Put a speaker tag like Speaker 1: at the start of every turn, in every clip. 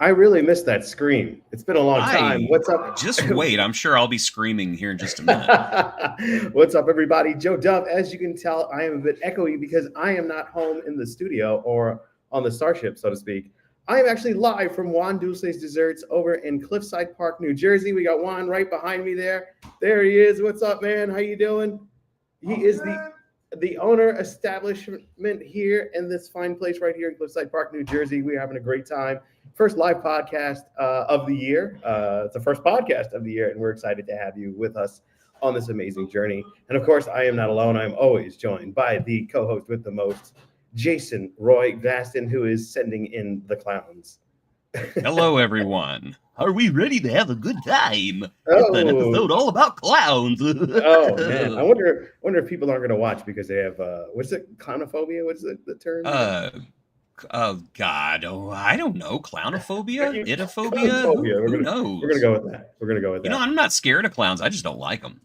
Speaker 1: I really missed that scream. It's been a long time. What's up?
Speaker 2: Just wait. I'm sure I'll be screaming here in just a minute.
Speaker 1: What's up, everybody? Joe Dove. As you can tell, I am a bit echoey because I am not home in the studio or on the starship, so to speak. I am actually live from Juan Dulce's Desserts over in Cliffside Park, New Jersey. We got Juan right behind me there. There he is. What's up, man? How you doing? He is the owner establishment here in this fine place right here in Cliffside Park, New Jersey. We're having a great time. First live podcast of the year. It's the first podcast of the year, and we're excited to have you with us on this amazing journey. And of course, I am not alone. I'm always joined by the co-host with the most, Jason Roy Gaston, who is sending in the clowns.
Speaker 2: Hello, everyone. Are we ready to have a good time? It's an episode all about clowns.
Speaker 1: Oh man, I wonder if people aren't going to watch because they have what's it? Clownophobia? What's the term?
Speaker 2: Oh God! Oh, I don't know. Clownophobia? Itophobia? Who knows?
Speaker 1: We're gonna go with that.
Speaker 2: You know, I'm not scared of clowns. I just don't like them.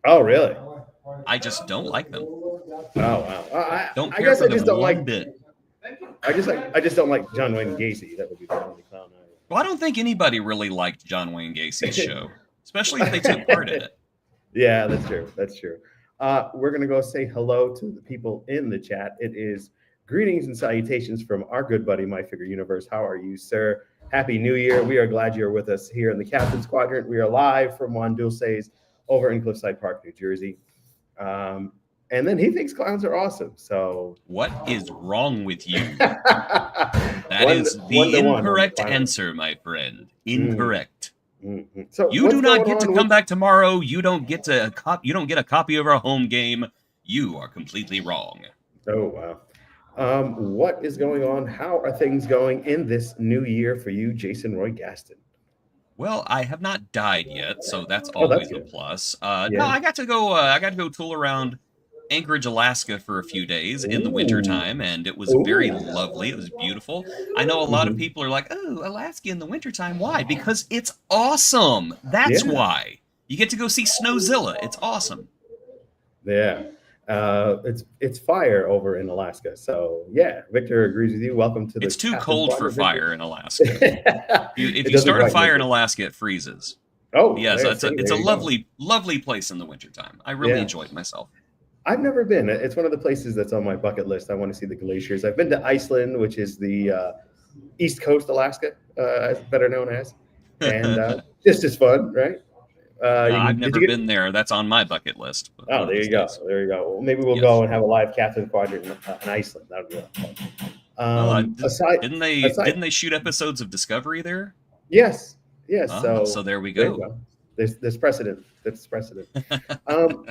Speaker 1: Oh really?
Speaker 2: I just don't like them.
Speaker 1: Oh wow!
Speaker 2: I guess I just don't like
Speaker 1: bit. I just don't like John Wayne Gacy. That would be the only clown.
Speaker 2: Well, I don't think anybody really liked John Wayne Gacy's show, especially if they took part in it.
Speaker 1: Yeah, that's true. That's true. We're gonna go say hello to the people in the chat. It is greetings and salutations from our good buddy, My Figure Universe. How are you, sir? Happy New Year. We are glad you're with us here in the Captain's Quadrant. We are live from Juan Dulce's over in Cliffside Park, New Jersey. And then he thinks clowns are awesome. So
Speaker 2: what is wrong with you? That is the incorrect answer, my friend. Incorrect.
Speaker 1: Mm-hmm. So
Speaker 2: you do not get to come back tomorrow. You don't get a copy of our home game. You are completely wrong.
Speaker 1: Oh wow. What is going on? How are things going in this new year for you, Jason Roy Gaston?
Speaker 2: Well, I have not died yet, so that's always a plus. No, I got to go tool around Anchorage, Alaska for a few days in the wintertime, and it was very lovely. It was beautiful. I know a lot of people are like, oh, Alaska in the wintertime. Why? Because it's awesome. That's why. You get to go see Snowzilla. It's awesome.
Speaker 1: Yeah. It's fire over in Alaska. So yeah, Victor agrees with you. Welcome to the
Speaker 2: It's too cold for fire in Alaska. If you start a fire in Alaska, it freezes.
Speaker 1: Oh,
Speaker 2: yes, it's a lovely place in the wintertime. I really enjoyed myself.
Speaker 1: I've never been. It's one of the places that's on my bucket list. I want to see the glaciers. I've been to Iceland, which is the East Coast Alaska, better known as, and just as fun, right?
Speaker 2: I've never been there. That's on my bucket list.
Speaker 1: Oh, there you go. There you go. Well, maybe we'll go and have a live Captain Quadrant in Iceland. That would be fun.
Speaker 2: Didn't they shoot episodes of Discovery there?
Speaker 1: Yes.
Speaker 2: So there we go.
Speaker 1: There's precedent. That's precedent.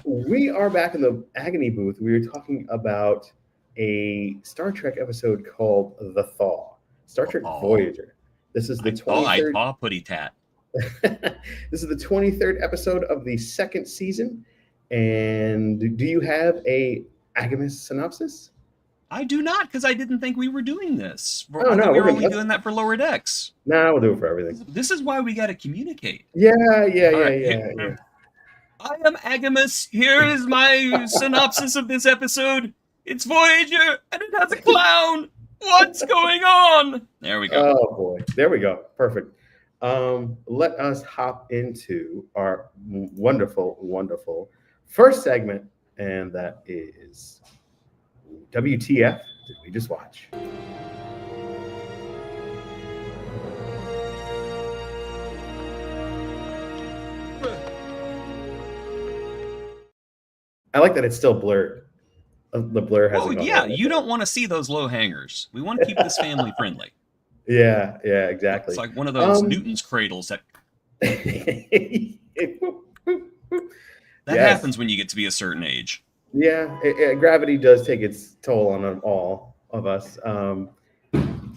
Speaker 1: We are back in the Agony booth. We were talking about a Star Trek episode called The Thaw. Star Trek Voyager. This is the 23rd.
Speaker 2: I putty tat.
Speaker 1: This is the 23rd episode of the second season. And do you have a Agony synopsis?
Speaker 2: I do not, because I didn't think we were doing this.
Speaker 1: We were
Speaker 2: only doing that for Lower Decks.
Speaker 1: No, we'll do it for everything.
Speaker 2: This is why we got to communicate.
Speaker 1: Yeah.
Speaker 2: I am Agamus. Here is my synopsis of this episode. It's Voyager, and it has a clown. What's going on? There we go.
Speaker 1: Oh, boy. There we go. Perfect. Let us hop into our wonderful first segment, and that is WTF Did We Just Watch? I like that it's still blurred. The blur hasn't gone away.
Speaker 2: You don't want to see those low hangers. We want to keep this family friendly.
Speaker 1: Yeah, exactly.
Speaker 2: It's like one of those Newton's cradles that happens when you get to be a certain age.
Speaker 1: Yeah, gravity does take its toll on all of us. Do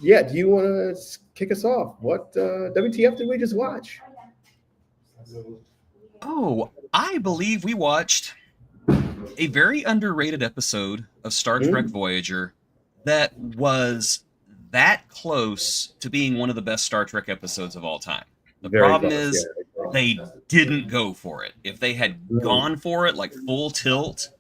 Speaker 1: you want to kick us off? What WTF did we just watch?
Speaker 2: Oh, I believe we watched a very underrated episode of Star Trek Voyager that was that close to being one of the best Star Trek episodes of all time. The problem is they didn't go for it. If they had gone for it like full tilt,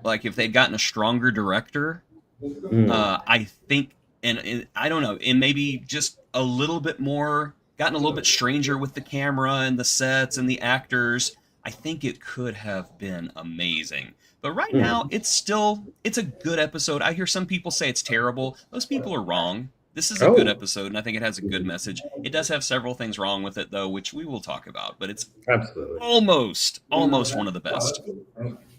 Speaker 2: like if they'd gotten a stronger director, I think and I don't know, and maybe just a little bit more, gotten a little bit stranger with the camera and the sets and the actors, I think it could have been amazing. But right now, it's a good episode. I hear some people say it's terrible. Those people are wrong. This is a good episode, and I think it has a good message. It does have several things wrong with it, though, which we will talk about. But it's almost one of the best.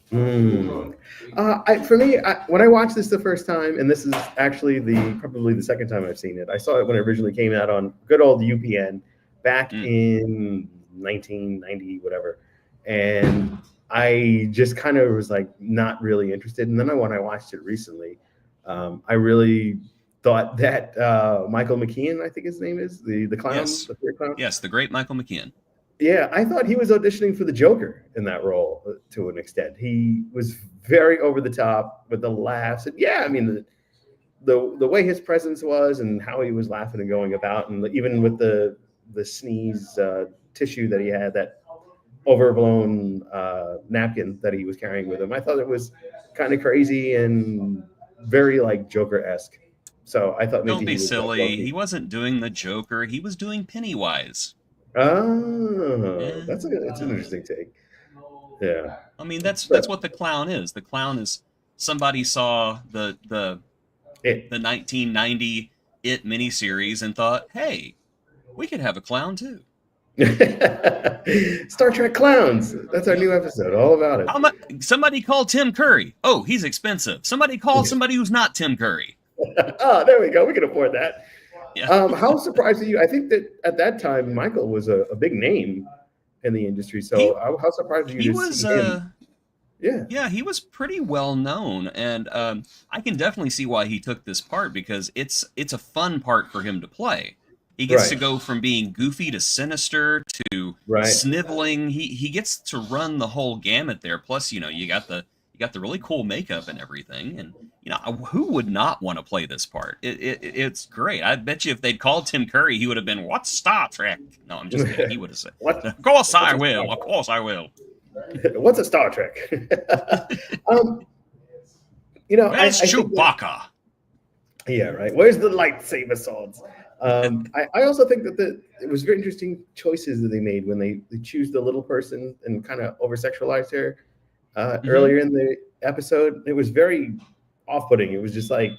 Speaker 1: For me, when I watched this the first time, and this is actually probably the second time I've seen it. I saw it when it originally came out on good old UPN back in 1990, whatever, and I just kind of was like not really interested. And then when I watched it recently, I really thought that Michael McKean, I think his name is, the clown,
Speaker 2: yes.
Speaker 1: the third clown.
Speaker 2: Yes, the great Michael McKean.
Speaker 1: Yeah, I thought he was auditioning for the Joker in that role to an extent. He was very over the top with the laughs. And yeah, I mean, the way his presence was and how he was laughing and going about, and even with the sneeze tissue that he had, that overblown napkin that he was carrying with him, I thought it was kind of crazy and very like Joker-esque. So I thought maybe
Speaker 2: don't be silly. He wasn't doing the Joker. He was doing Pennywise.
Speaker 1: Oh, that's an interesting take. Yeah.
Speaker 2: I mean, that's what the clown is. The clown is somebody saw the 1990 It miniseries and thought, hey, we could have a clown too.
Speaker 1: Star Trek clowns. That's our new episode, all about it.
Speaker 2: Somebody called Tim Curry. Oh, he's expensive. Somebody called somebody who's not Tim Curry.
Speaker 1: Oh, there we go. We can afford that.
Speaker 2: Yeah.
Speaker 1: How surprised are you? I think that at that time, Michael was a big name in the industry. So how surprised are you?
Speaker 2: He was, yeah, he was pretty well known, and I can definitely see why he took this part, because it's a fun part for him to play. He gets to go from being goofy to sinister to sniveling. He gets to run the whole gamut there. Plus, you got the really cool makeup and everything, and who would not want to play this part? It's great. I bet you if they'd called Tim Curry, he would have been, "What's Star Trek?" No, I'm just kidding. He would have said, "Of course I will. Of course I will."
Speaker 1: What's a Star Trek?
Speaker 2: Where's Chewbacca?
Speaker 1: Yeah, right. Where's the lightsaber swords? I also think that it was very interesting choices that they made when they choose the little person and kind of over-sexualized her earlier in the episode. It was very off-putting. It was just like,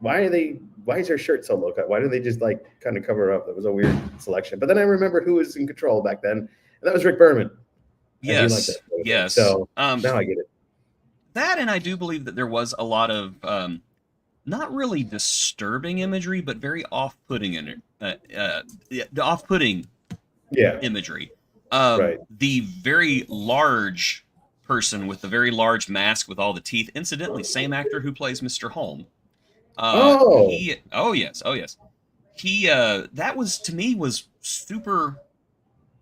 Speaker 1: why is her shirt so low cut? Why did they just like kind of cover her up? That was a weird selection. But then I remember who was in control back then, and that was Rick Berman.
Speaker 2: Yes.
Speaker 1: So now I get it.
Speaker 2: That, and I do believe that there was a lot of not really disturbing imagery, but very off-putting imagery. The very large person with the very large mask with all the teeth, incidentally, same actor who plays Mr. Holm. Yes. He that was, to me, was super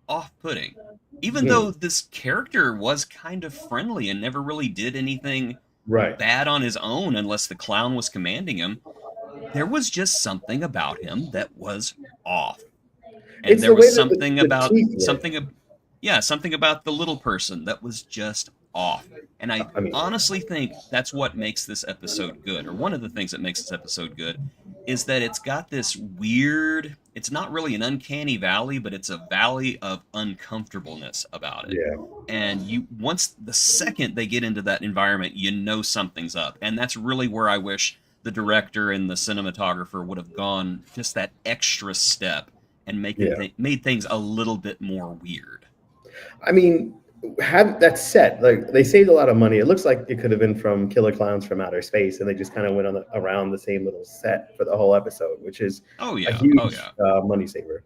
Speaker 2: off-putting. Even though this character was kind of friendly and never really did anything bad on his own unless the clown was commanding him, there was just something about him that was off. And there was something about the little person that was just off. And I honestly think that's what makes this episode good, or one of the things that makes this episode good, is that it's got this weird, it's not really an uncanny valley, but it's a valley of uncomfortableness about it. Yeah. And once the second they get into that environment, something's up. And that's really where I wish the director and the cinematographer would have gone just that extra step and made things a little bit more weird.
Speaker 1: I mean, have that set, like, they saved a lot of money. It looks like it could have been from Killer Clowns from Outer Space, and they just kind of went around the same little set for the whole episode, which is a huge money saver.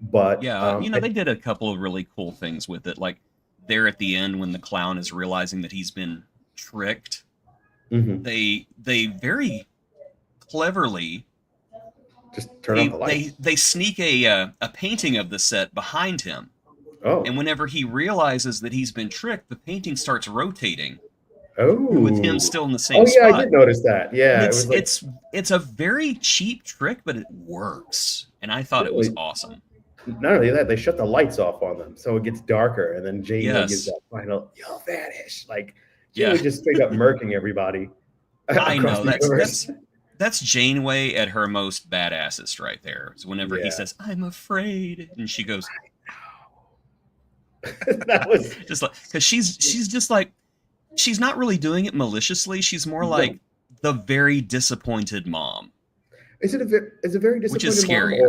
Speaker 1: But
Speaker 2: they did a couple of really cool things with it, like there at the end when the clown is realizing that he's been tricked. They very cleverly
Speaker 1: just turn on the light.
Speaker 2: They sneak a painting of the set behind him. Oh. And whenever he realizes that he's been tricked, the painting starts rotating.
Speaker 1: Oh.
Speaker 2: With him still in the same spot.
Speaker 1: Oh, yeah, I did notice that. Yeah.
Speaker 2: It's a very cheap trick, but it works. And I thought it was awesome.
Speaker 1: Not only that, they shut the lights off on them, so it gets darker, and then Jamie gives that final, "You'll vanish." Like, Jamie just straight up murking everybody.
Speaker 2: I know. That's Janeway at her most badassest right there. So whenever he says, "I'm afraid," and she goes,
Speaker 1: that was
Speaker 2: just like, because she's just like, she's not really doing it maliciously. She's more like the very disappointed mom.
Speaker 1: Is it a very disappointed
Speaker 2: which is scary,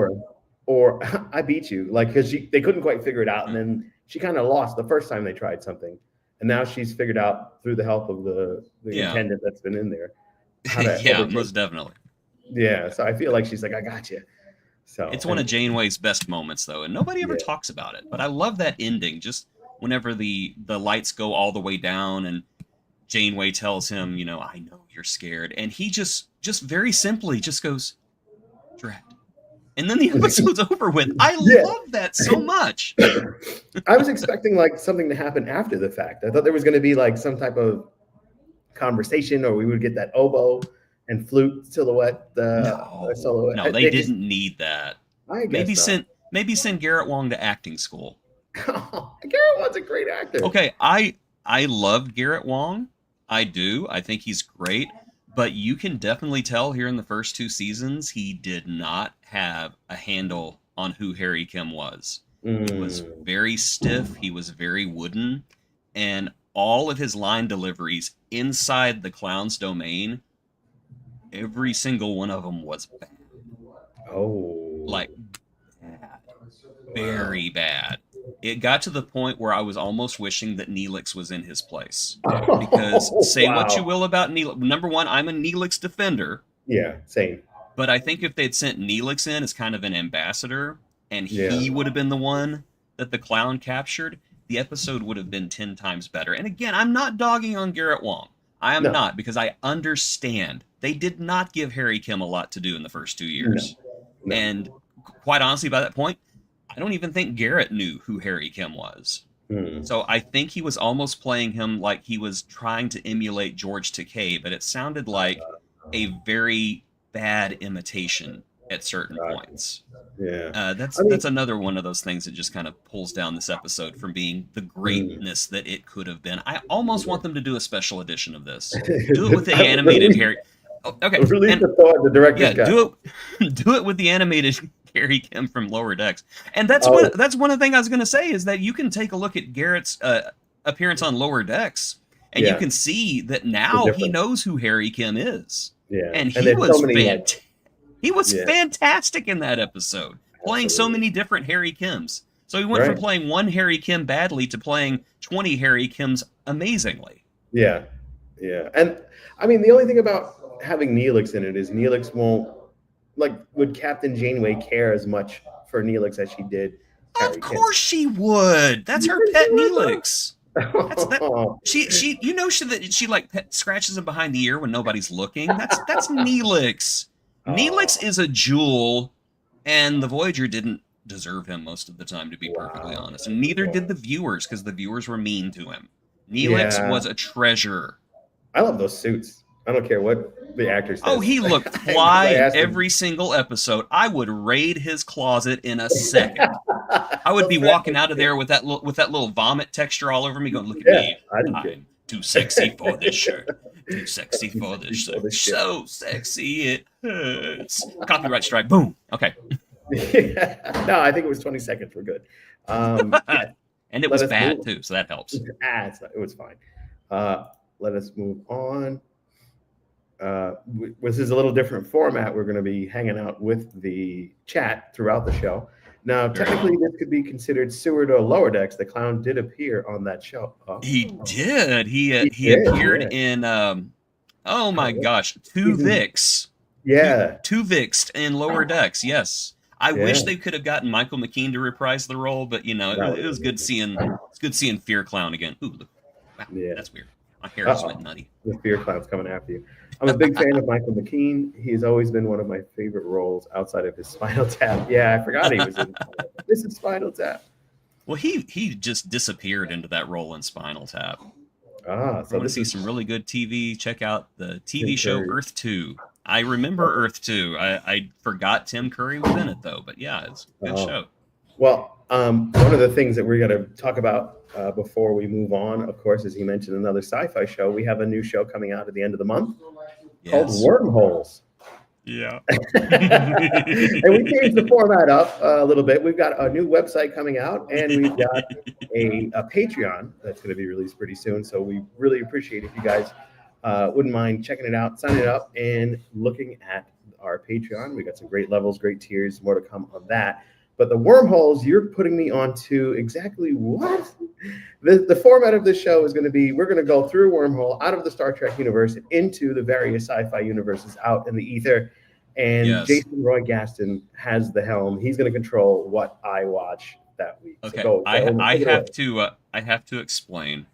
Speaker 1: or I beat you, like, because they couldn't quite figure it out, and then she kind of lost the first time they tried something, and now she's figured out through the help of the attendant that's been in there.
Speaker 2: Yeah, most definitely.
Speaker 1: Yeah, so I feel like she's like, I got you. So
Speaker 2: it's one of Janeway's best moments, though, and nobody ever talks about it. But I love that ending. Just whenever the lights go all the way down, and Janeway tells him, I know you're scared, and he just very simply just goes, "Drat," and then the episode's over with. I love that so much.
Speaker 1: I was expecting like something to happen after the fact. I thought there was going to be like some type of conversation, or we would get that oboe and flute silhouette. Silhouette.
Speaker 2: No, they didn't need that.
Speaker 1: I guess
Speaker 2: maybe send Garrett Wang to acting school.
Speaker 1: Garrett Wang's a great actor.
Speaker 2: Okay, I love Garrett Wang. I do. I think he's great. But you can definitely tell here in the first 2 seasons, he did not have a handle on who Harry Kim was. He was very stiff. He was very wooden. And all of his line deliveries inside the clown's domain, every single one of them was bad.
Speaker 1: Oh.
Speaker 2: Like, bad. Very bad. It got to the point where I was almost wishing that Neelix was in his place. Because what you will about Neelix. Number one, I'm a Neelix defender.
Speaker 1: Yeah, same.
Speaker 2: But I think if they'd sent Neelix in as kind of an ambassador, and he would have been the one that the clown captured, the episode would have been 10 times better. And again, I'm not dogging on Garrett Wang. I am not, because I understand. They did not give Harry Kim a lot to do in the first 2 years. No. And quite honestly, by that point, I don't even think Garrett knew who Harry Kim was. So I think he was almost playing him like he was trying to emulate George Takei, but it sounded like a very bad imitation at certain points.
Speaker 1: Yeah,
Speaker 2: that's another one of those things that just kind of pulls down this episode from being the greatness that it could have been. I almost want them to do a special edition of this. Do it with the animated Harry. Oh, okay,
Speaker 1: release the Thaw, the director's cut.
Speaker 2: Do it with the animated Harry Kim from Lower Decks. And that's one of the things I was going to say, is that you can take a look at Garrett's appearance on Lower Decks, and you can see that now he knows who Harry Kim is.
Speaker 1: Yeah,
Speaker 2: and he was he was fantastic in that episode, playing so many different Harry Kims. So he went from playing one Harry Kim badly to playing 20 Harry Kims amazingly.
Speaker 1: Yeah, yeah. And I mean, the only thing about having Neelix in it is Neelix won't, would Captain Janeway care as much for Neelix as she did Harry
Speaker 2: Of course she would. That's her pet Neelix. She like scratches him behind the ear when nobody's looking. That's Neelix. Neelix is a jewel, and the Voyager didn't deserve him most of the time, to be perfectly honest. And neither did the viewers, because the viewers were mean to him. Neelix was a treasure.
Speaker 1: I love those suits. I don't care what the actor says.
Speaker 2: Oh, he looked fly every single episode. I would raid his closet in a second. I would be walking out of there with that little vomit texture all over me, going, "Look at me. I'm too sexy for this shirt. Too sexy for this shirt. So sexy it hurts." Copyright strike. Boom. Okay.
Speaker 1: No, I think it was 20 seconds. We're good.
Speaker 2: And it was bad too, so that helps.
Speaker 1: It was fine. Let us move on. This is a little different format. We're going to be hanging out with the chat throughout the show. Now, technically, this could be considered Seward or Lower Decks. The clown did appear on that show.
Speaker 2: He did. He appeared in, oh my gosh, Two Vix.
Speaker 1: Yeah.
Speaker 2: Two Vixed in Lower Decks, yes. I wish they could have gotten Michael McKean to reprise the role, but, it was good seeing Fear Clown again. Ooh, look. Wow, that's weird. My hair just went nutty.
Speaker 1: The Fear Clown's coming after you. I'm a big fan of Michael McKean. He's always been one of my favorite roles outside of his Spinal Tap. Yeah, I forgot he was in this is Spinal Tap.
Speaker 2: Well, he just disappeared into that role in Spinal Tap.
Speaker 1: So
Speaker 2: I want to see some really good TV. Check out the TV show Earth 2. I remember Earth 2. I forgot Tim Curry was in it, though. But yeah, it's a good show.
Speaker 1: Well, one of the things that we're going to talk about before we move on, of course, as he mentioned, another sci-fi show. We have a new show coming out at the end of the month called Wormholes.
Speaker 2: Yeah.
Speaker 1: And we changed the format up a little bit. We've got a new website coming out, and we've got a Patreon that's going to be released pretty soon. So we really appreciate if you guys wouldn't mind checking it out, signing up, and looking at our Patreon. We got some great levels, great tiers, more to come on that. But the wormholes, you're putting me onto exactly what? The format of this show is going to be, we're going to go through a wormhole out of the Star Trek universe into the various sci-fi universes out in the ether. And Jason Roy Gaston has the helm. He's going to control what I watch that week.
Speaker 2: Okay,
Speaker 1: So
Speaker 2: I have to explain.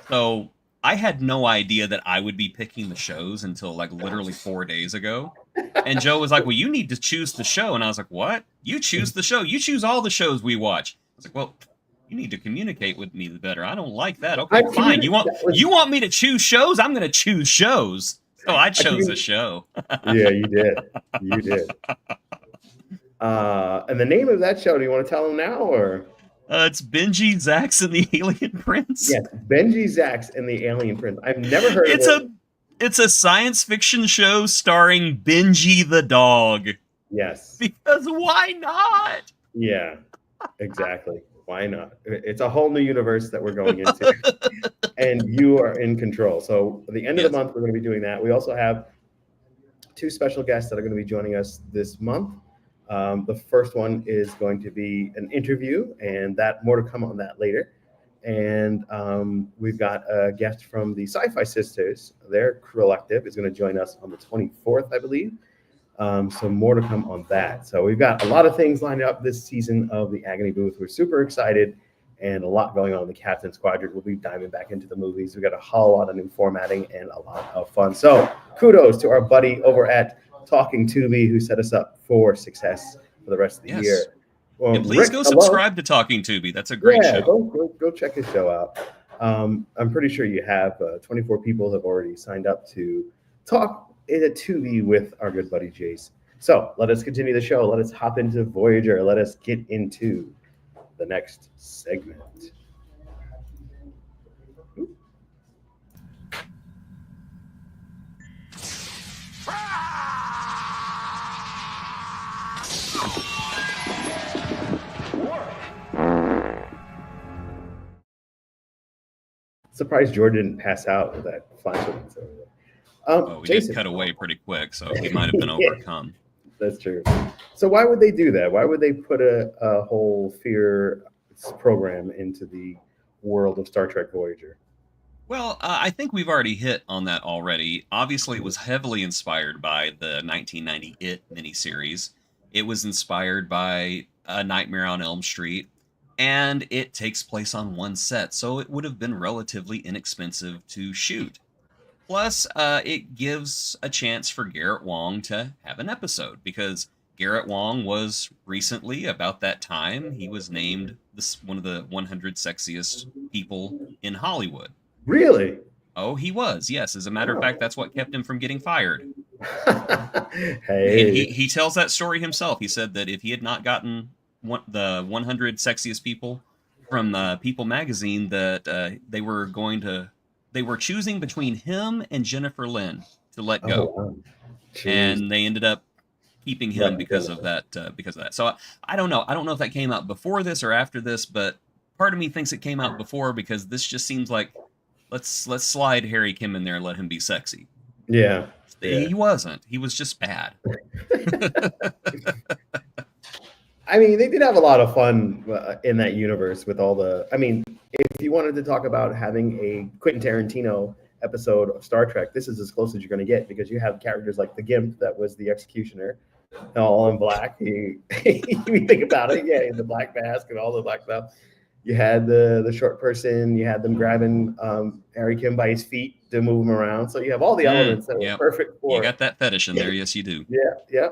Speaker 2: So I had no idea that I would be picking the shows until like literally 4 days ago. And Joe was like, well, you need to choose the show. And I was like, what? You choose the show. You choose all the shows we watch. I was like, well, you need to communicate with me better. I don't like that. Okay, fine. You want me to choose shows? I'm going to choose shows. So I chose a show.
Speaker 1: Yeah, you did. You did. And the name of that show, do you want to tell them now, or?
Speaker 2: It's Benji, Zax, and the Alien Prince.
Speaker 1: Yes, Benji, Zax, and the Alien Prince. I've never heard of it.
Speaker 2: It's a science fiction show starring Benji the dog.
Speaker 1: Yes.
Speaker 2: Because why not?
Speaker 1: Yeah, exactly. Why not? It's a whole new universe that we're going into. And you are in control. So at the end of the month, we're going to be doing that. We also have 2 special guests that are going to be joining us this month. The first one is going to be an interview, and more to come on that later. And we've got a guest from the Sci-Fi Sisters. Their collective is going to join us on the 24th, I believe. So more to come on that. So we've got a lot of things lined up this season of the Agony booth. We're super excited, and a lot going on in the Captain's Quadrant. We'll be diving back into the movies. We've got a whole lot of new formatting and a lot of fun. So kudos to our buddy over at Talking Tubi who set us up for success for the rest of the year.
Speaker 2: Well, please go subscribe to Talking Tubi. That's a great show.
Speaker 1: Go check his show out. I'm pretty sure you have 24 people have already signed up to talk in a Tubi with our good buddy Jace. So let us continue the show. Let us hop into Voyager. Let us get into the next segment. Surprised Jordan didn't pass out with that flash.
Speaker 2: We did cut away pretty quick, so he might have been overcome.
Speaker 1: That's true. So why would they do that? Why would they put a whole fear program into the world of Star Trek Voyager?
Speaker 2: Well, I think we've already hit on that already. Obviously, it was heavily inspired by the 1990 It miniseries. It was inspired by A Nightmare on Elm Street, and it takes place on one set, so it would have been relatively inexpensive to shoot. Plus, it gives a chance for Garrett Wang to have an episode, because Garrett Wang was recently, about that time, he was named one of the 100 sexiest people in Hollywood.
Speaker 1: Really?
Speaker 2: Oh, he was, yes. As a matter of fact, that's what kept him from getting fired.
Speaker 1: Hey.
Speaker 2: He tells that story himself. He said that if he had not gotten the 100 sexiest people from People magazine, that they were choosing between him and Jennifer Lynn to let go.
Speaker 1: Wow.
Speaker 2: And they ended up keeping him because of that. So I don't know. I don't know if that came out before this or after this, but part of me thinks it came out before, because this just seems like let's slide Harry Kim in there and let him be sexy.
Speaker 1: Yeah.
Speaker 2: He wasn't. He was just bad.
Speaker 1: I mean, they did have a lot of fun in that universe with all the. I mean, if you wanted to talk about having a Quentin Tarantino episode of Star Trek, this is as close as you're going to get, because you have characters like the Gimp, that was the executioner, all in black. You think about it, in the black mask and all the black stuff. You had the short person. You had them grabbing Harry Kim by his feet to move him around. So you have all the elements that are perfect for.
Speaker 2: You got that fetish in there, yes, you do.
Speaker 1: Yeah.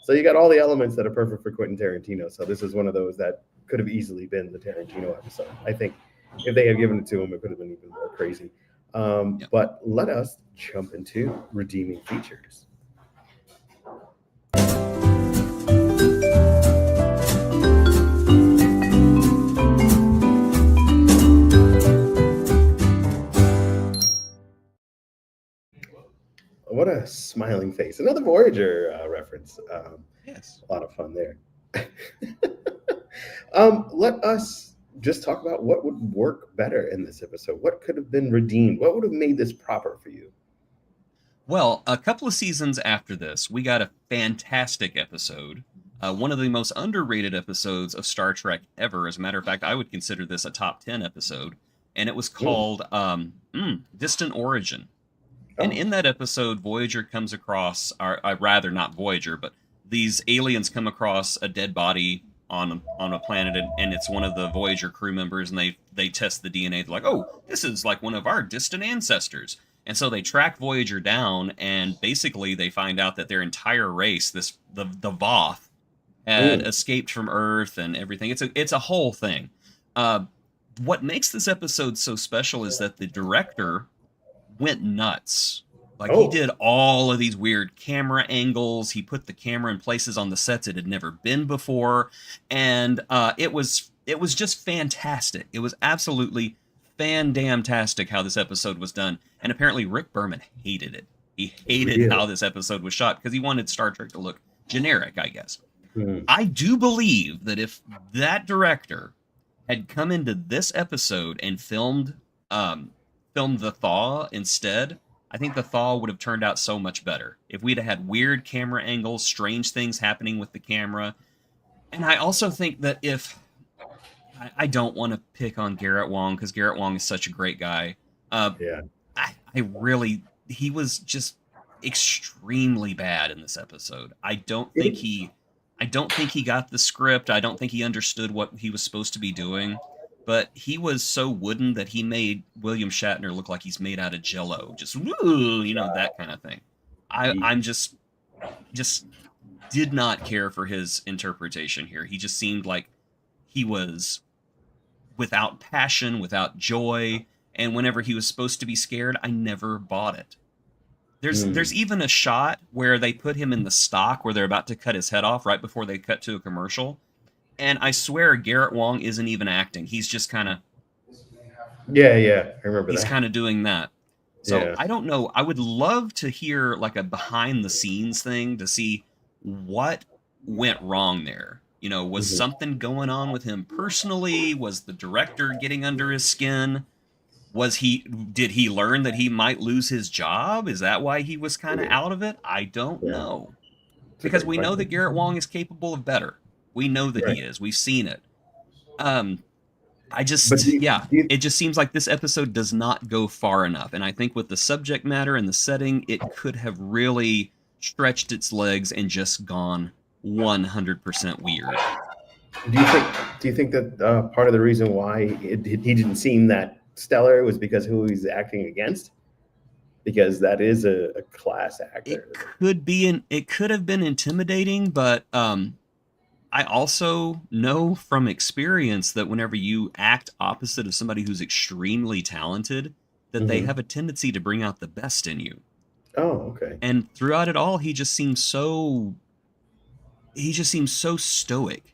Speaker 1: So you got all the elements that are perfect for Quentin Tarantino. So this is one of those that could have easily been the Tarantino episode. I think if they had given it to him, it could have been even more crazy. But let us jump into redeeming features. smiling face. Another Voyager reference.
Speaker 2: Yes.
Speaker 1: A lot of fun there. Let us just talk about what would work better in this episode. What could have been redeemed? What would have made this proper for you?
Speaker 2: Well, a couple of seasons after this, we got a fantastic episode. One of the most underrated episodes of Star Trek ever. As a matter of fact, I would consider this a top 10 episode. And it was called Distant Origin. And in that episode, Voyager comes across, or rather not Voyager, but these aliens come across a dead body on a planet, and it's one of the Voyager crew members, and they test the DNA. They're like, oh, this is like one of our distant ancestors. And so they track Voyager down, and basically they find out that their entire race, the Voth, had escaped from Earth and everything. It's a whole thing. What makes this episode so special is that the director went nuts. Like, he did all of these weird camera angles. He put the camera in places on the sets it had never been before. And it was just fantastic. It was absolutely fan-damn-tastic how this episode was done. And apparently Rick Berman hated it. He hated how this episode was shot because he wanted Star Trek to look generic, I guess. I do believe that if that director had come into this episode and filmed the Thaw instead, I think the Thaw would have turned out so much better. If we'd have had weird camera angles, strange things happening with the camera. And I also think that if... I don't want to pick on Garrett Wang, because Garrett Wang is such a great guy. He was just extremely bad in this episode. I don't think he got the script. I don't think he understood what he was supposed to be doing. But he was so wooden that he made William Shatner look like he's made out of Jell-O. Just, that kind of thing. I'm just did not care for his interpretation here. He just seemed like he was without passion, without joy. And whenever he was supposed to be scared, I never bought it. There's even a shot where they put him in the stock where they're about to cut his head off right before they cut to a commercial. And I swear Garrett Wang isn't even acting. He's just kind of...
Speaker 1: Yeah, I remember that.
Speaker 2: He's kind of doing that. So I don't know. I would love to hear like a behind-the-scenes thing to see what went wrong there. Was something going on with him personally? Was the director getting under his skin? Did he learn that he might lose his job? Is that why he was kind of out of it? I don't know. Because we know that Garrett Wang is capable of better. We know that he is. We've seen it. It just seems like this episode does not go far enough. And I think with the subject matter and the setting, it could have really stretched its legs and just gone 100% weird.
Speaker 1: Do you think that part of the reason why he didn't seem that stellar was because who he's acting against? Because that is a class actor.
Speaker 2: It could have been intimidating, but I also know from experience that whenever you act opposite of somebody who's extremely talented, that they have a tendency to bring out the best in you.
Speaker 1: Oh, okay.
Speaker 2: And throughout it all, he just seems so stoic.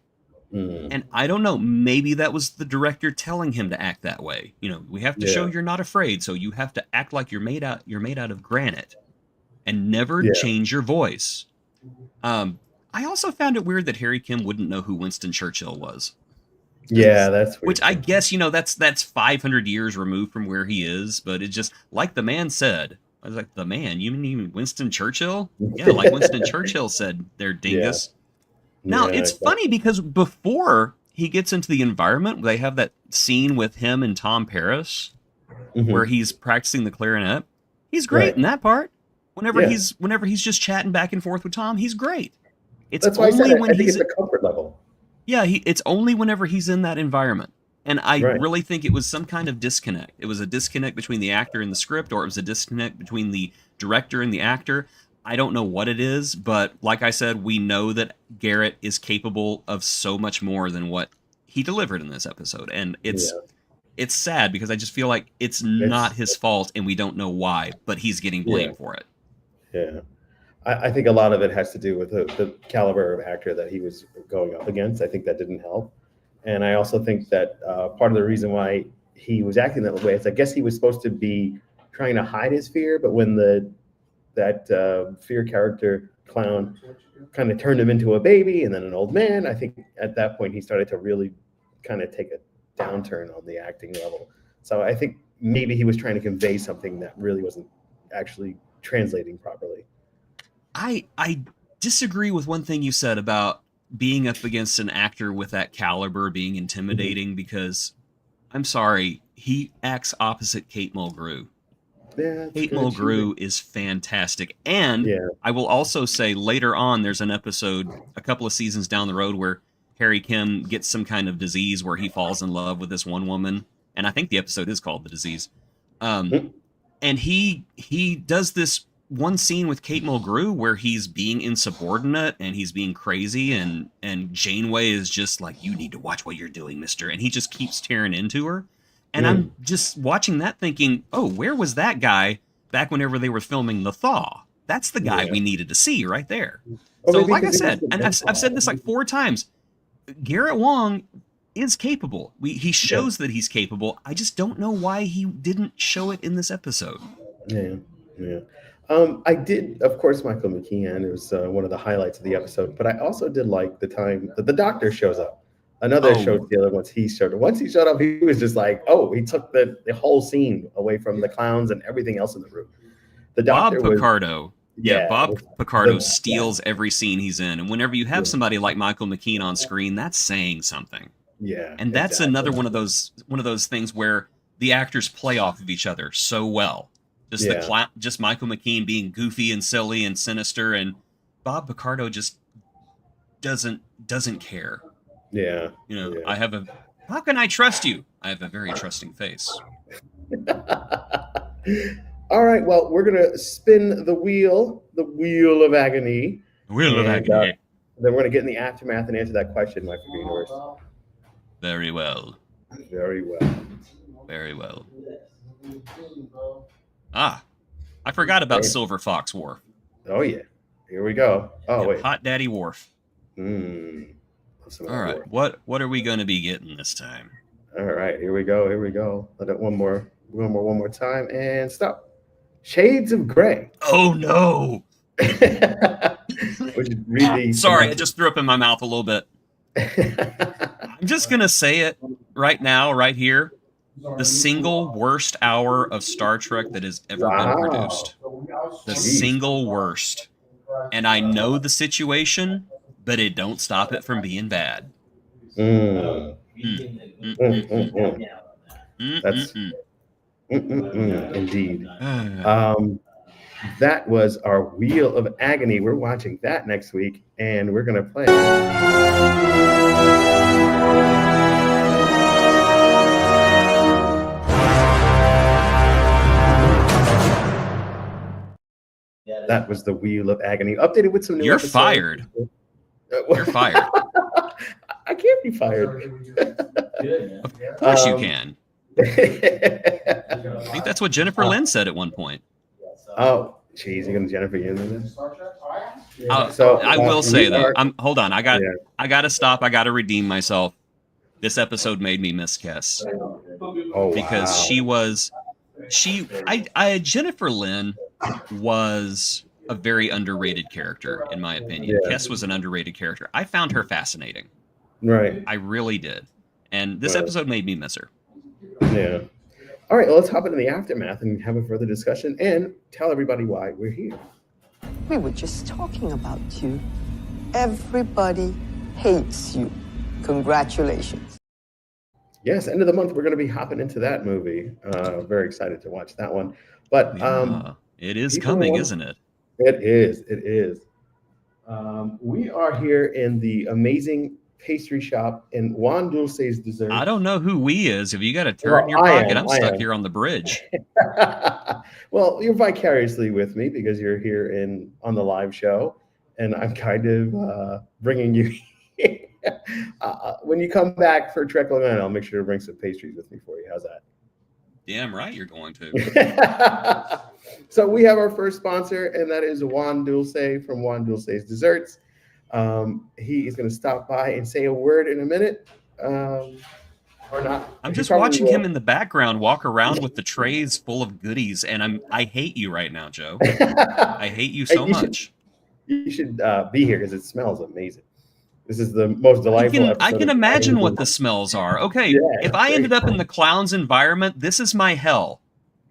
Speaker 2: And I don't know, maybe that was the director telling him to act that way. We have to show you're not afraid, so you have to act like you're made out of granite and never change your voice. I also found it weird that Harry Kim wouldn't know who Winston Churchill was.
Speaker 1: Yeah, that's weird.
Speaker 2: Which I guess, that's 500 years removed from where he is, but it just, like the man said, I was like, the man? You mean Winston Churchill? Yeah, like Winston Churchill said there, dingus. Now, it's funny because before he gets into the environment, they have that scene with him and Tom Paris where he's practicing the clarinet. He's great in that part. Whenever he's just chatting back and forth with Tom, he's great.
Speaker 1: That's why I think it's a comfort level.
Speaker 2: Yeah, it's only whenever he's in that environment. And I really think it was some kind of disconnect. It was a disconnect between the actor and the script, or it was a disconnect between the director and the actor. I don't know what it is, but like I said, we know that Garrett is capable of so much more than what he delivered in this episode. And it's sad because I just feel like it's not his fault and we don't know why, but he's getting blamed for it.
Speaker 1: Yeah. I think a lot of it has to do with the caliber of actor that he was going up against. I think that didn't help. And I also think that part of the reason why he was acting that way is I guess he was supposed to be trying to hide his fear, but when the fear character clown kind of turned him into a baby and then an old man. I think at that point he started to really kind of take a downturn on the acting level. So I think maybe he was trying to convey something that really wasn't actually translating properly.
Speaker 2: I disagree with one thing you said about being up against an actor with that caliber being intimidating, because I'm sorry, he acts opposite Kate Mulgrew.
Speaker 1: Yeah,
Speaker 2: Kate Mulgrew is fantastic. And I will also say later on, there's an episode a couple of seasons down the road where Harry Kim gets some kind of disease where he falls in love with this one woman. And I think the episode is called The Disease. And he does this one scene with Kate Mulgrew where he's being insubordinate and he's being crazy, and Janeway is just like, you need to watch what you're doing, mister. And he just keeps tearing into her. And I'm just watching that thinking, oh, where was that guy back whenever they were filming The Thaw? That's the guy we needed to see right there. So like I said, and I've said this like 4 times, Garrett Wang is capable. He shows that he's capable. I just don't know why he didn't show it in this episode.
Speaker 1: Yeah. I did, of course, Michael McKean. It was one of the highlights of the episode. But I also did like the time that the Doctor shows up. Another show dealer. Once he showed up, he was just like, oh, he took the whole scene away from the clowns and everything else in the room. The Doctor
Speaker 2: Bob Picardo. Bob Picardo steals every scene he's in. And whenever you have somebody like Michael McKean on screen, that's saying something.
Speaker 1: Yeah.
Speaker 2: And that's another one of those things where the actors play off of each other so well. Just Michael McKean being goofy and silly and sinister, and Bob Picardo just doesn't care.
Speaker 1: Yeah.
Speaker 2: How can I trust you? I have a very trusting face.
Speaker 1: All right. Well, we're going to spin the wheel of agony.
Speaker 2: Wheel of agony.
Speaker 1: Then we're going to get in the aftermath and answer that question, Mike Universe.
Speaker 2: Very well.
Speaker 1: Very well.
Speaker 2: Very well. I forgot about Silver Fox Wharf.
Speaker 1: Oh, yeah. Here we go. Oh, wait.
Speaker 2: Hot Daddy Wharf.
Speaker 1: All
Speaker 2: right. What are we going to be getting this time?
Speaker 1: All right. Here we go. Let it one more time and stop. Shades of Grey.
Speaker 2: Oh, no. Sorry, I just threw up in my mouth a little bit. I'm just going to say it right now, right here. The single worst hour of Star Trek that has ever been produced. The single worst. And I know the situation, but it don't stop it from being bad.
Speaker 1: That's indeed. That was our Wheel of Agony. We're watching that next week, and we're going to play. That was the Wheel of Agony, updated with some new episodes.
Speaker 2: Fired. You're fired.
Speaker 1: I can't be fired.
Speaker 2: Of course you can. I think that's what Jennifer Lynn said at one point.
Speaker 1: Oh, geez, you're going to Jennifer Lynn this?
Speaker 2: I will say though. Hold on. I got to stop. I got to redeem myself. This episode made me miss Kes. Because Jennifer Lynn was a very underrated character, in my opinion. Kes was an underrated character. I found her fascinating.
Speaker 1: Right.
Speaker 2: I really did. And this episode made me miss her.
Speaker 1: Yeah. All right, well, let's hop into the aftermath and have a further discussion and tell everybody why we're here.
Speaker 3: We were just talking about you. Everybody hates you. Congratulations.
Speaker 1: Yes, end of the month, we're going to be hopping into that movie. Very excited to watch that one. But
Speaker 2: it is coming, isn't it?
Speaker 1: It is. We are here in the amazing pastry shop in Juan Dulce's Dessert.
Speaker 2: I don't know who we is. If you got a turret in your pocket, I'm stuck here on the bridge.
Speaker 1: Well, you're vicariously with me because you're here on the live show, and I'm kind of bringing you. When you come back for Trek Voyager, I'll make sure to bring some pastries with me for you. How's that?
Speaker 2: Damn right you're going to.
Speaker 1: So we have our first sponsor, and that is Juan Dulce from Juan Dulce's Desserts. He is going to stop by and say a word in a minute. Or not.
Speaker 2: I'm just watching him in the background walk around with the trays full of goodies, and I hate you right now, Joe. I hate you so much.
Speaker 1: You should be here because it smells amazing. This is the most delightful episode.
Speaker 2: I can imagine what the smells are. Okay, if I ended up in the clown's environment, this is my hell.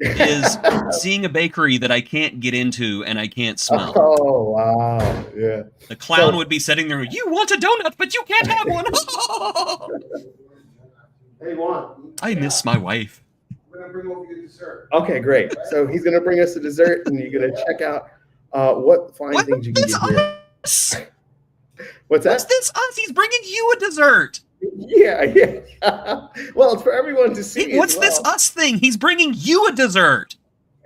Speaker 2: Is seeing a bakery that I can't get into and I can't smell.
Speaker 1: Oh, wow. Yeah.
Speaker 2: The clown would be sitting there, you want a donut, but you can't have one.
Speaker 1: Hey, Juan.
Speaker 2: I miss my wife.
Speaker 1: We're going to bring over your dessert. Okay, great. So he's going to bring us a dessert, and you're going to check out what fine things you can get here. What's that?
Speaker 2: What's this us? He's bringing you a dessert.
Speaker 1: Yeah. Well, it's for everyone to see.
Speaker 2: What's this us thing? He's bringing you a dessert.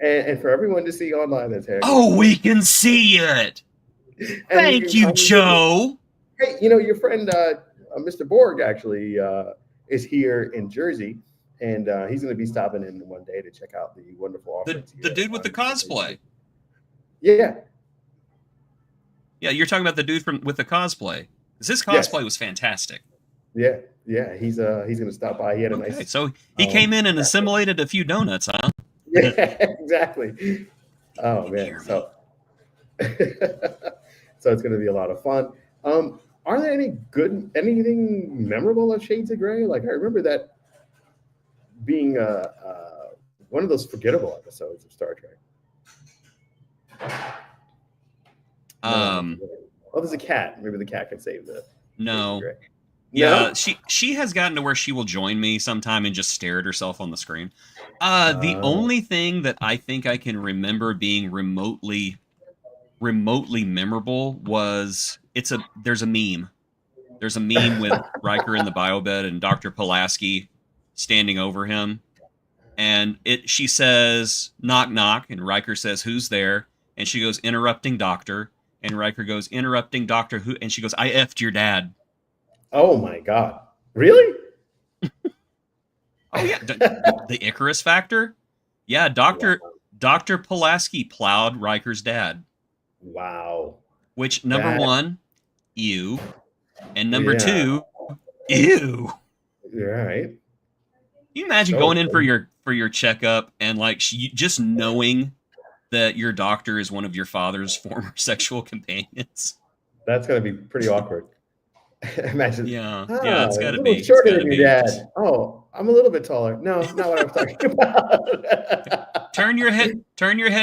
Speaker 1: And for everyone to see online. That's Harry.
Speaker 2: Oh, we can see it. Thank you, Joe.
Speaker 1: Hey, your friend Mr. Borg actually is here in Jersey, and he's going to be stopping in one day to check out the wonderful offerings.
Speaker 2: The dude with the cosplay.
Speaker 1: Yeah.
Speaker 2: Yeah, you're talking about the dude with the cosplay. Because his cosplay was fantastic.
Speaker 1: Yeah, he's going to stop by. He had a nice.
Speaker 2: So he came in and assimilated a few donuts, huh?
Speaker 1: Yeah, exactly. Oh man, so it's going to be a lot of fun. Are there anything memorable of Shades of Grey? Like I remember that being one of those forgettable episodes of Star Trek. There's a cat. Maybe the cat can save the.
Speaker 2: No. Yeah, she has gotten to where she will join me sometime and just stare at herself on the screen. The only thing that I think I can remember being remotely memorable was there's a meme. There's a meme with Riker in the biobed and Dr. Pulaski standing over him. And she says, knock, knock. And Riker says, who's there? And she goes, interrupting doctor. And Riker goes, interrupting doctor who? And she goes, I effed your dad.
Speaker 1: Oh my God. Really?
Speaker 2: Oh yeah. The Icarus factor? Yeah, Dr. Pulaski plowed Riker's dad.
Speaker 1: Wow.
Speaker 2: Which number one, ew. And number two, ew.
Speaker 1: You're right.
Speaker 2: Can you imagine going in for your checkup and just knowing that your doctor is one of your father's former sexual companions?
Speaker 1: That's gonna be pretty awkward. Imagine.
Speaker 2: Yeah, it's gotta be
Speaker 1: shorter than your dad. Oh, I'm a little bit taller. No, not what I'm talking about.
Speaker 2: Turn your head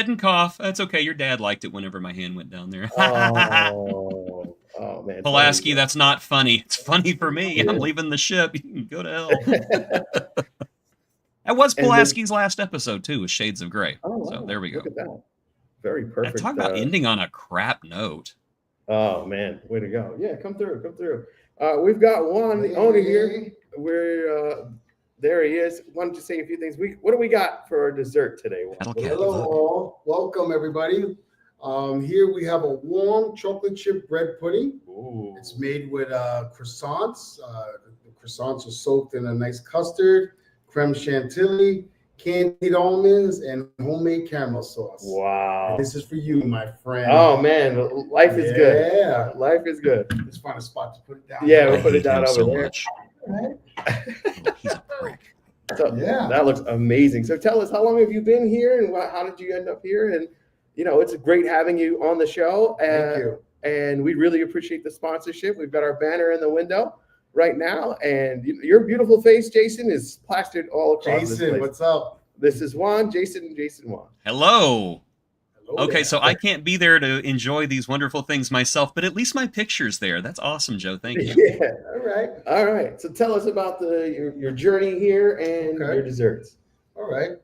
Speaker 2: and cough. That's okay. Your dad liked it whenever my hand went down there.
Speaker 1: Oh man.
Speaker 2: Pulaski, that's not funny. It's funny for me. Yeah. I'm leaving the ship. You can go to hell. That was Pulaski's last episode too, with Shades of Grey.
Speaker 1: Oh, wow.
Speaker 2: So there we go.
Speaker 1: Look at that. Very perfect.
Speaker 2: Talk about ending on a crap note.
Speaker 1: Oh man, way to go! Yeah, come through. We've got Juan, the owner here. There he is. Why don't you say a few things? What do we got for our dessert today, Juan?
Speaker 4: Hello all. Welcome everybody. Here we have a warm chocolate chip bread pudding.
Speaker 1: Ooh.
Speaker 4: It's made with croissants. The croissants are soaked in a nice custard, creme chantilly, candied almonds, and homemade caramel sauce.
Speaker 1: Wow.
Speaker 4: And this is for you, my friend.
Speaker 1: Oh man, life is good.
Speaker 4: Yeah.
Speaker 1: Life is good.
Speaker 4: Let's find a spot to put it down.
Speaker 1: Yeah, we'll put it down over there.
Speaker 4: Right.
Speaker 2: He's a prick.
Speaker 1: So, yeah, that looks amazing. So tell us, how long have you been here, and how did you end up here? And it's great having you on the show.
Speaker 4: Thank you.
Speaker 1: And we really appreciate the sponsorship. We've got our banner in the window right now, and your beautiful face, Jason, is plastered all across this place.
Speaker 4: What's up?
Speaker 1: This is Juan, Jason Juan.
Speaker 2: Hello. Okay, so I can't be there to enjoy these wonderful things myself, but at least my picture's there. That's awesome, Joe. Thank you.
Speaker 1: Yeah. All right. So tell us about your journey here and your desserts.
Speaker 4: All right.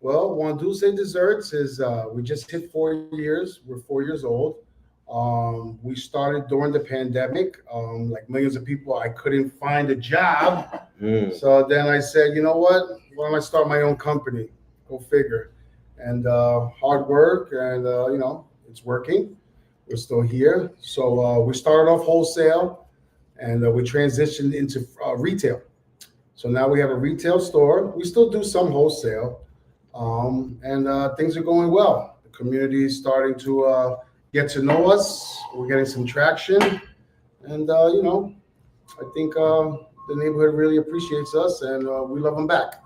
Speaker 4: Well, Juan Dulce Desserts is we just hit 4 years. We're 4 years old. We started during the pandemic. Like millions of people, I couldn't find a job. So then I said, you know what? Why don't I start my own company? Go figure. And hard work, and it's working. We're still here. So we started off wholesale, and we transitioned into retail. So now we have a retail store. We still do some wholesale, and things are going well. The community is starting to get to know us. We're getting some traction, and I think the neighborhood really appreciates us, and we love them back.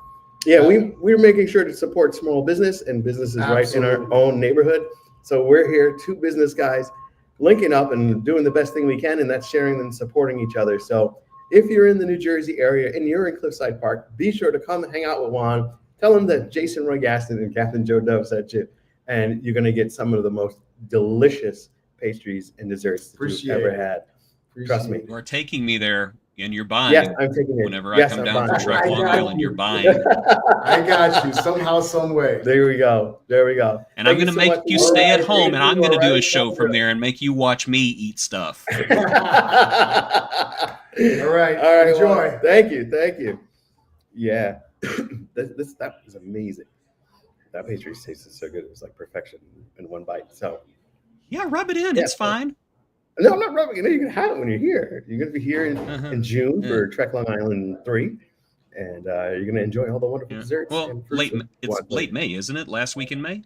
Speaker 1: Yeah, we're making sure to support small business and businesses right in our own neighborhood. So we're here, two business guys, linking up and doing the best thing we can, and that's sharing and supporting each other. So if you're in the New Jersey area and you're in Cliffside Park, be sure to come hang out with Juan. Tell him that Jason Roy Gaston and Captain Joe Dove sent you, and you're going to get some of the most delicious pastries and desserts that you've ever had. Trust me.
Speaker 2: You're taking me there, and you're buying.
Speaker 1: Yes, I'm taking it.
Speaker 2: Whenever I come down from Trek Long Island, you're buying.
Speaker 4: I got you somehow, some way.
Speaker 1: There we go.
Speaker 2: And I'm going to make you stay at home, and I'm going to do a show from there and make you watch me eat stuff.
Speaker 4: All right. Enjoy.
Speaker 1: Well, thank you. Yeah, that was amazing. That pastry tasted so good. It was like perfection in one bite. So
Speaker 2: yeah, rub it in. It's fine.
Speaker 1: No, I'm not rubbing it in. You can have it when you're here. You're going to be here in June for Trek Long Island 3, and you're going to enjoy all the wonderful desserts.
Speaker 2: Well, it's late May, isn't it? Last week in May?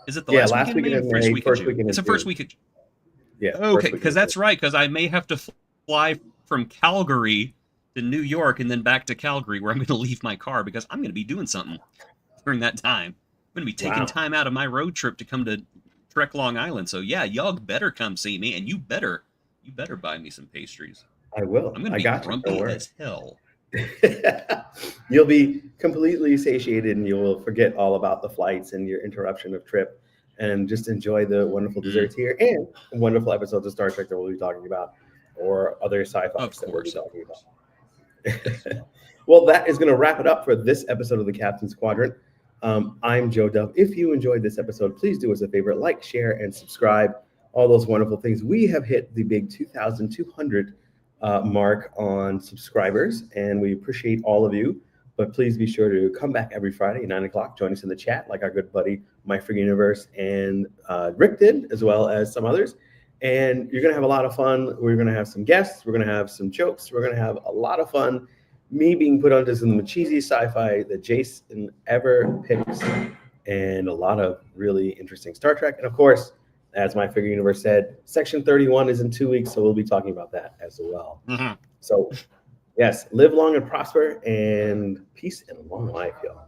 Speaker 2: Is it the last week in May? First week in June? It's the first week of June.
Speaker 1: Yeah.
Speaker 2: Okay, because that's right, because I may have to fly from Calgary to New York and then back to Calgary, where I'm going to leave my car because I'm going to be doing something during that time. I'm going to be taking time out of my road trip to come to Trek Long Island. So yeah, y'all better come see me, and you better buy me some pastries.
Speaker 1: I will.
Speaker 2: I'm going to be grumpy as hell.
Speaker 1: You'll be completely satiated, and you will forget all about the flights and your interruption of trip, and just enjoy the wonderful desserts here and wonderful episodes of Star Trek that we'll be talking about, or other sci-fi that we'll be talking about. Well, that is going to wrap it up for this episode of the Captain's Quadrant. I'm Joe Dove. If you enjoyed this episode, please do us a favor, like, share, and subscribe. All those wonderful things. We have hit the big 2,200 mark on subscribers, and we appreciate all of you. But please be sure to come back every Friday at 9 o'clock. Join us in the chat, like our good buddy Mike Free Universe and Rick did, as well as some others. And you're going to have a lot of fun. We're going to have some guests. We're going to have some jokes. We're going to have a lot of fun. Me being put onto some cheesy sci-fi that Jason ever picks, and a lot of really interesting Star Trek. And of course, as my Figure Universe said, Section 31 is in 2 weeks, so we'll be talking about that as well. Mm-hmm. So, yes, live long and prosper, and peace and long life, y'all.